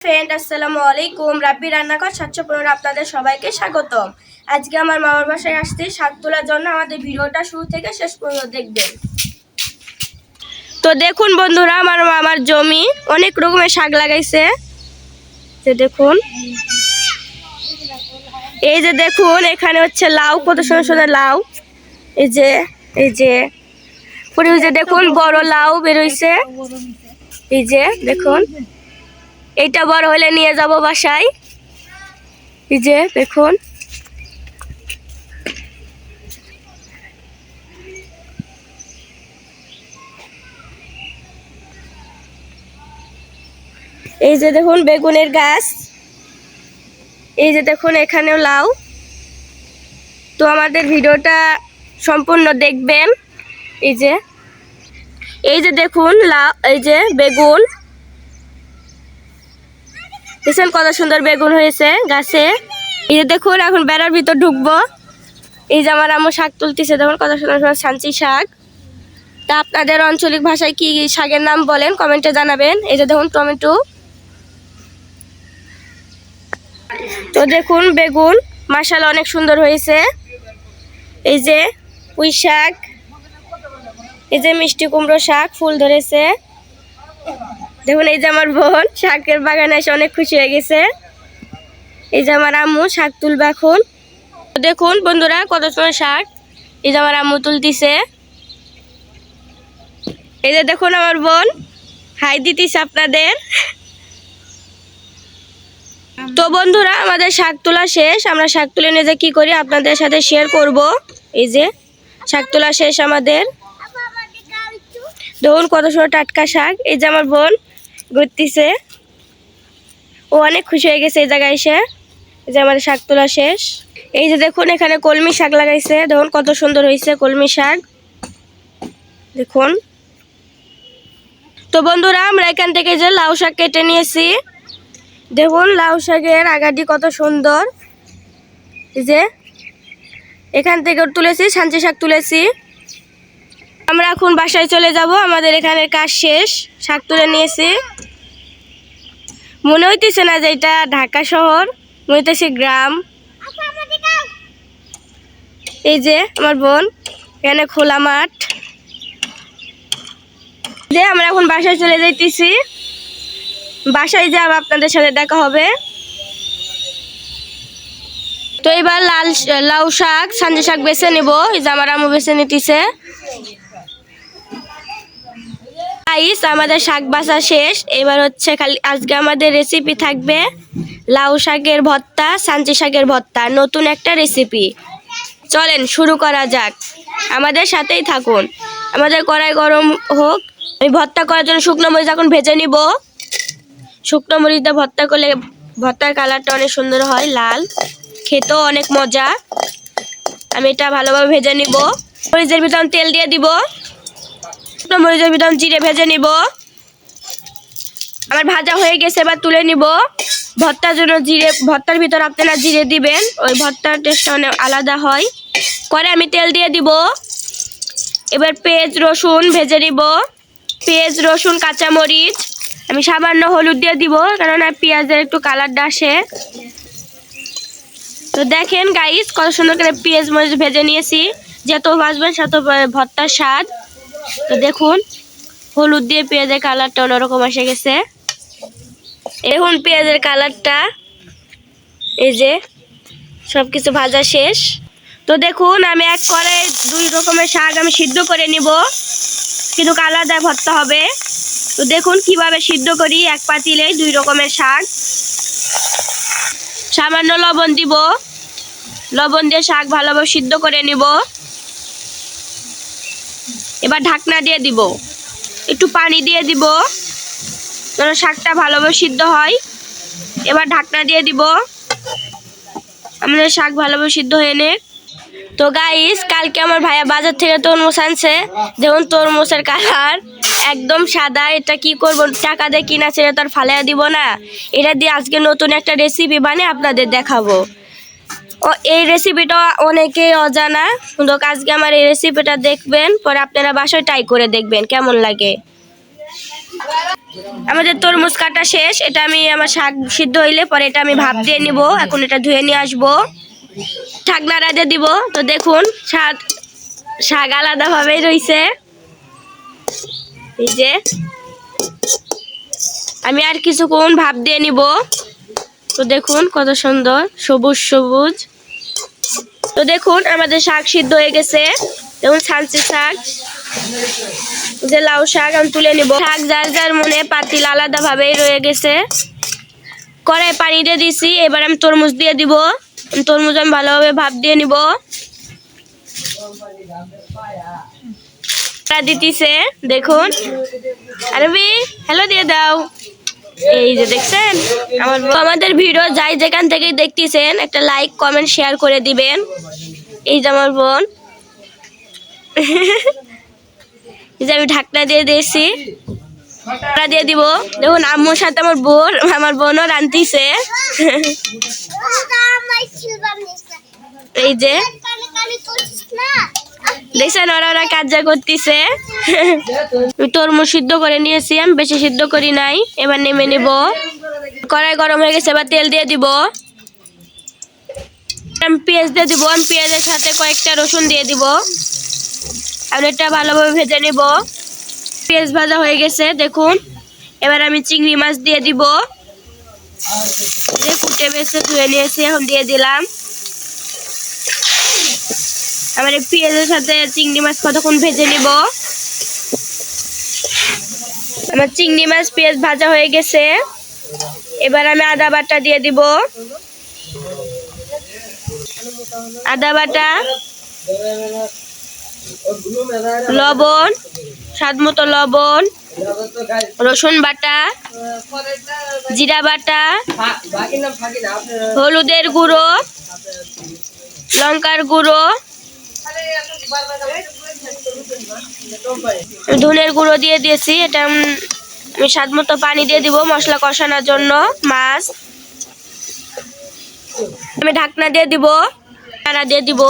Friend আসসালামু আলাইকুম। রাব্বি রান্নাঘর 715 আপনাদের সবাইকে স্বাগতম। আজকে আমার মামার বাসায় আসছি শাক তোলার জন্য। আমাদের ভিডিওটা শুরু থেকে শেষ পর্যন্ত দেখবেন। তো দেখুন বন্ধুরা, আমার মামার জমি অনেক রকমের শাক লাগাইছে। দেখুন, এই যে দেখুন, এখানে হচ্ছে লাউ, কত সুন্দর সুন্দর লাউ। এই যে পুরো যে দেখুন বড় লাউ বেরোইছে। এই যে দেখুন, এইটা বড় হলে নিয়ে যাব বাসায়। এই যে দেখুন, এই যে দেখুন বেগুনের গাছ। এই যে দেখুন এখানেও লাউ। তো আমাদের ভিডিওটা সম্পূর্ণ দেখবেন। এই যে দেখুন লাউ, এই যে বেগুন, দেখছেন কত সুন্দর বেগুন হয়েছে গাছে। এই যে দেখুন এখন বেড়ার ভিতর ঢুকবো। এই যে আমার আম্মু শাক তুলতেছে, দেখুন কত সুন্দর সুন্দর ছাঞ্চি শাক। তা আপনাদের আঞ্চলিক ভাষায় কি শাকের নাম বলেন কমেন্টে জানাবেন। এই যে দেখুন টমেটো। তো দেখুন বেগুন মাশাআল্লাহ অনেক সুন্দর হয়েছে। এই যে পুঁই শাক, এই যে মিষ্টি কুমড়ো শাক ফুল ধরেছে। দেখুন এই যে আমার বোন শাকের বাগানে এসে অনেক খুশি হয়ে গেছে। এই যে আমার আম্মু শাক তুলবে এখন। দেখুন বন্ধুরা কত সুন্দর শাক। এই যে আমার আম্মু তুলতিছে। এই যে দেখুন আমার বোন হাই দিতেছে আপনাদের। তো বন্ধুরা আমাদের শাক তোলা শেষ। আমরা শাক তুলে নিয়ে যে কি করি আপনাদের সাথে শেয়ার করব। এই যে শাক তোলা শেষ আমাদের। দেখুন কত সুন্দর টাটকা শাক। এই যে আমার বোন ঘুরতেছে, ও অনেক খুশি হয়ে গেছে এই জায়গায় এসে। এই যে আমাদের শাক তোলা শেষ। এই যে দেখুন এখানে কলমি শাক লাগাইছে, দেখুন কত সুন্দর হয়েছে কলমি শাক। দেখুন। তো বন্ধুরা আমরা এখান থেকে যে লাউ শাক কেটে নিয়েছি। দেখুন লাউ শাকের আগাটি কত সুন্দর। এই যে এখান থেকে তুলেছি, ছাঞ্চি শাক তুলেছি। আমরা এখন বাসায় চলে যাব, আমাদের এখানে কাজ শেষ। শাক তুলে নিয়েছি। মনে হইতেছে না যে এটা ঢাকা শহর, মনে হইতেছে গ্রাম। এই যে আমার বোন, এখানে খোলা মাঠ। যে আমরা এখন বাসায় চলে যাইতেছি। বাসায় যাব, আপনাদের সাথে দেখা হবে। তো এবার লাউ শাক ছাঞ্চি শাক বেছে নেব। এই যে আমার আম্মু বেছে নিতেছে। আমাদের শাক বাছা শেষ। এবার হচ্ছে খালি আজকে আমাদের রেসিপি থাকবে লাউ শাকের ভর্তা, ছাঞ্চি শাকের ভর্তা, নতুন একটা রেসিপি। চলেন শুরু করা যাক, আমাদের সাথেই থাকুন। আমাদের কড়াই গরম হোক। আমি ভর্তা করার জন্য শুকনো মরিচ এখন ভেজে নিব। শুকনো মরিচ দিয়ে ভর্তা করলে ভর্তার কালারটা অনেক সুন্দর হয়, লাল, খেতেও অনেক মজা। আমি এটা ভালোভাবে ভেজে নিব। মরিচের ভিতর তেল দিয়ে দিব। শুকনো মরিচের ভিতর জিরে ভেজে নিব। আমার ভাজা হয়ে গেছে, এবার তুলে নিব। ভর্তার জন্য ভর্তার ভিতর আপনারা জিরে দিবেন, ওই ভর্তার টেস্টটা অনেক আলাদা হয়। পরে আমি তেল দিয়ে দিব। এবার পেঁয়াজ রসুন ভেজে নিব। পেঁয়াজ রসুন কাঁচামরিচ, আমি সামান্য হলুদ দিয়ে দিব, কারণ পেঁয়াজের একটু কালারটা আসে। তো দেখেন গাইস কত সুন্দর করে পেঁয়াজ মরিচ ভেজে নিয়েছি। যত ভাজবেন তত ভর্তার স্বাদ। তো দেখুন হলুদ দিয়ে পেঁয়াজের কালারটা অন্যরকম এসে গেছে। এখন পেঁয়াজের কালারটা, এই যে সব কিছু ভাজা শেষ। তো দেখুন আমি এক কড়াই 2 রকমের শাক আমি সিদ্ধ করে নিব, কিন্তু আলাদা ভর্তা হবে। তো দেখুন কিভাবে সিদ্ধ করি। এক পাতিলে 2 রকমের শাক। সামান্য লবণ দিব। লবণ দিয়ে শাক ভালোভাবে সিদ্ধ করে নিব। এবার ঢাকনা দিয়ে দিব, একটু পানি দিয়ে দিব যেন শাকটা ভালোভাবে সিদ্ধ হয়। এবার ঢাকনা দিয়ে দিব, আমাদের শাক ভালোভাবে সিদ্ধ হয়ে নে। তো গাইস কালকে আমার ভাইয়া বাজার থেকে তরমুজ আনছে। দেখুন তরমুজের কালার একদম সাদা। এটা কি করব, টাকা দিয়ে কিনা ছিল তার ফালাইয়া দিব না। এটা দিয়ে আজকে নতুন একটা রেসিপি বানিয়ে আপনাদের দেখাবো। ও এই রেসিপিটা অনেকেই অজানা, কিন্তু আজকে আমার এই রেসিপিটা দেখবেন, পরে আপনারা বাসায় ট্রাই করে দেখবেন কেমন লাগে। আমাদের তরমুজ কাটা শেষ। এটা আমি আমার শাক সিদ্ধ হইলে পরে এটা আমি ভাপ দিয়ে নিব। এখন এটা ধুয়ে নিয়ে আসবো, ঢাকনা দিয়ে দিব। তো দেখুন শাক আলাদাভাবেই রয়েছে। এই যে আমি আর কিছুক্ষণ ভাপ দিয়ে নিব। তো দেখুন কত সুন্দর সবুজ সবুজ। তো দেখুন আমাদের শাক সিদ্ধ হয়ে গেছে। দেখুন ছানচি শাক, যে লাউ শাক আমি তুলে নিব। শাক যার যার মনে পাতিল আলাদা ভাবেই রয়ে গেছে। কড়াই পানি দিয়ে দিছি, এবার আমি তরমুজ দিয়ে দিব। তরমুজ আমি ভালোভাবে ভাপ দিয়ে নিব। দিতেছে দেখুন, আরবি হ্যালো দিয়ে দাও। এই যে দেখছেন আমাদের ভিডিও যাই যেখান থেকে দেখতেছেন একটা লাইক কমেন্ট শেয়ার করে দিবেন। এই যে আমার বোন, এই যে আমি ঢাকনা দিয়ে দিয়েছি, দিয়ে দিব। দেখুন আম্মুর সাথে আমার বোনও রান্ধিছে। এই যে দেখছেন ওরা কাজা করতেছে। তরমুজ সিদ্ধ করে নিয়েছি, আমি বেশি সিদ্ধ করি নাই। এবার নেমে নিব। কড়াই গরম হয়ে গেছে, এবার তেল দিয়ে দিব। আমি পেঁয়াজ দিয়ে দিব। আমি পেঁয়াজের সাথে কয়েকটা রসুন দিয়ে দিব। আর এটা ভালোভাবে ভেজে নিব। পেঁয়াজ ভাজা হয়ে গেছে দেখুন। এবার আমি চিংড়ি মাছ দিয়ে দিব। কুটে বেছে ধুয়ে নিয়েছি, এখন দিয়ে দিলাম। আমার এই পেঁয়াজের সাথে চিংড়ি মাছ কতক্ষণ ভেজে নিব। আমার চিংড়ি মাছ পেঁয়াজ ভাজা হয়ে গেছে। এবার আমি আদা বাটা দিয়ে দিব। আদা বাটা, লবণ, স্বাদ মতো লবণ, রসুন বাটা, জিরা বাটা, হলুদের গুঁড়ো, লঙ্কার গুঁড়ো, ধনের গুঁড়ো দিয়ে দিয়েছি। এটা আমি স্বাদ মতো পানি দিয়ে দিব মশলা কষানোর জন্য। মাছ আমি ঢাকনা দিয়ে দিব, নাড়া দিয়ে দিব।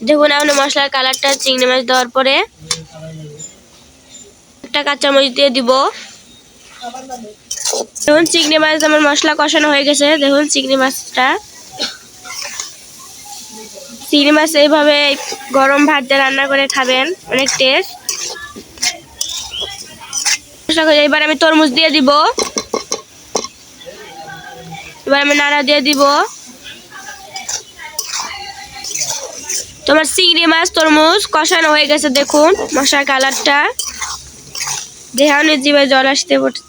দেখুন এখন মশলার কালারটা চিংড়ি মাছ দেওয়ার পরে একটা কাঁচামরিচ দিয়ে দিব। দেখুন চিংড়ি মাছ আমার মশলা কষানো হয়ে গেছে। দেখুন চিংড়ি মাছ এইভাবে গরম ভাত দিয়ে রান্না করে খাবেন, অনেক টেস্ট। এবার আমি তরমুজ দিয়ে দিব। এবার আমি নাড়া দিয়ে দিব। তোমার চিংড়ি মাছ তরমুজ কষানো হয়ে গেছে। দেখুন মশলার কালারটা দেখানো, জিভে জল আসতে পড়ছে।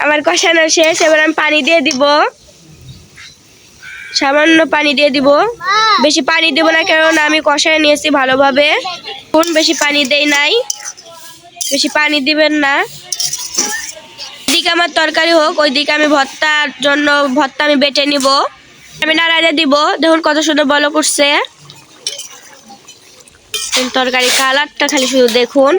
আমার কষানো শেষ। এবার আমি পানি দিয়ে দিব, সামান্য পানি দিয়ে দিব। বেশি পানি দেব না, কারণ আমি কষায় নিয়েছি ভালোভাবে। কোন বেশি পানি দেই নাই, বেশি পানি দিবেন না। এদিকে আমার তরকারি হোক, ওইদিকে আমি ভর্তার জন্য ভর্তা আমি বেটে নিব। আমি নাড়া দিয়ে দিব। দেখুন কত সুন্দর বলক উঠছে। তরকারি কালারটা খালি শুধু দেখুন।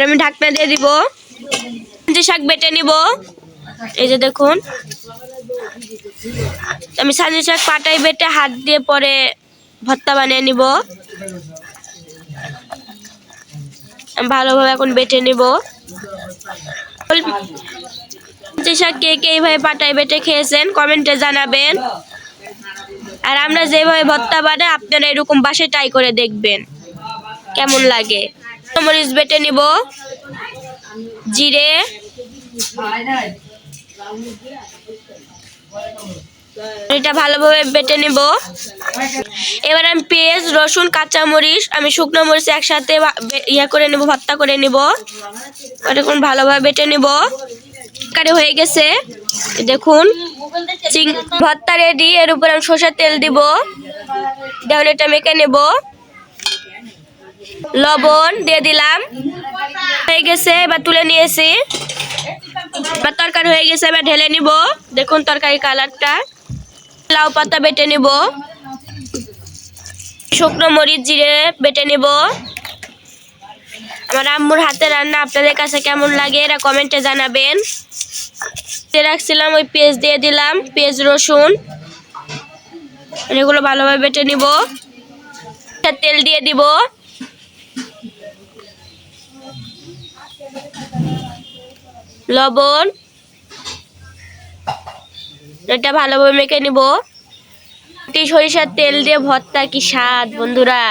আমি ঢাকনা দিয়ে দিব, শাক বেটে নিব। এই যে দেখুন আমি সানজি শাক পাটাই বেটে হাত দিয়ে পরে ভর্তা বানিয়ে নিব। ভালোভাবে এখন বেটে নিব। সানজি শাক কে কে এইভাবে পাটাই বেটে খেয়েছেন কমেন্টে জানাবেন। আর আমরা যেভাবে ভর্তা বানাই আপনারা এরকম বাসায় ট্রাই করে দেখবেন কেমন লাগে। মরিচ বেটে নিব, জিরে, এটা ভালোভাবে বেটে নিব। এবার আমি পেঁয়াজ, রসুন, কাঁচা মরিচ, আমি শুকনো মরিচ একসাথে করে নেব, ভর্তা করে নিব। এখন ভালোভাবে বেটে নিব। তরকারি হয়ে গেছে দেখুন, ভর্তা রেডি। এর উপর আমি সরষের তেল দিব। দেখুন এটা মেখে নেব। লবণ দিয়ে দিলাম, হয়ে গেছে। এবার তুলে নিয়েছি। এবার তরকারি হয়ে গেছে, এবার ঢেলে নিব। দেখুন তরকারি কালারটা। লাউ পাতা বেটে নিব, শুকনো মরিচ, জিরে বেটে নিব। আমার আম্মুর হাতে রান্না আপনাদের কাছে কেমন লাগে এরা কমেন্টে জানাবেন। রাখছিলাম ওই পেঁয়াজ দিয়ে দিলাম, পেঁয়াজ রসুন। এগুলো ভালোভাবে বেটে নিব। তেল দিয়ে দিব, লবণ, এটা ভালোভাবে মেখে নিব। সরিষার তেল দিয়ে ভর্তা কি স্বাদ বন্ধুরা।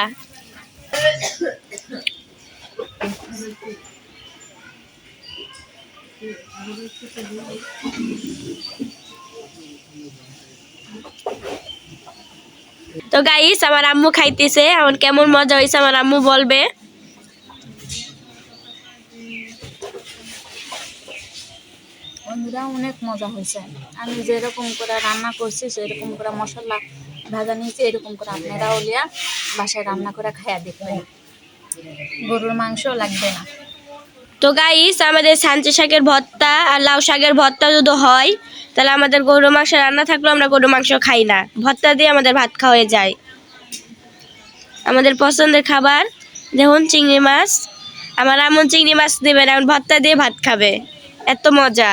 তো গাইস আমার আম্মু খাইতেছে, এখন কেমন মজা হয়েছে আমার আম্মু বলবে। বন্ধুরা অনেক মজা হয়েছে। আমি যেরকম করে রান্না করছি সেরকম করে মশলা ভাজা নিয়েছি, এরকম করে আপনারাও লিয়া বাসায় রান্না করে খাইয়া দেখবেন, গরুর মাংস লাগবে না। তো গাইস আমাদের সাঞ্চে শাকের ভর্তা আর লাউ শাকের ভর্তা যদি হয় তাহলে আমাদের গরু মাংস রান্না থাকলেও আমরা গরু মাংস খাই না, ভর্তা দিয়ে আমাদের ভাত খাওয়া যায়। আমাদের পছন্দের খাবার দেখুন চিংড়ি মাছ, আমার আম্মু চিংড়ি মাছ দেবেন এখন ভর্তা দিয়ে ভাত খাবে, এত মজা।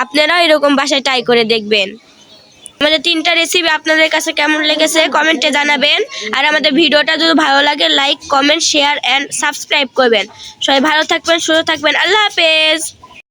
আপনারাও এরকম বাসায় ট্রাই করে দেখবেন। আমাদের 3টা রেসিপি আপনাদের কাছে কেমন লেগেছে কমেন্টে জানাবেন। আর আমাদের ভিডিওটা যদি ভালো লাগে like comment share and subscribe করবেন। সবাই ভালো থাকবেন, সুস্থ থাকবেন, আল্লাহ হাফেজ।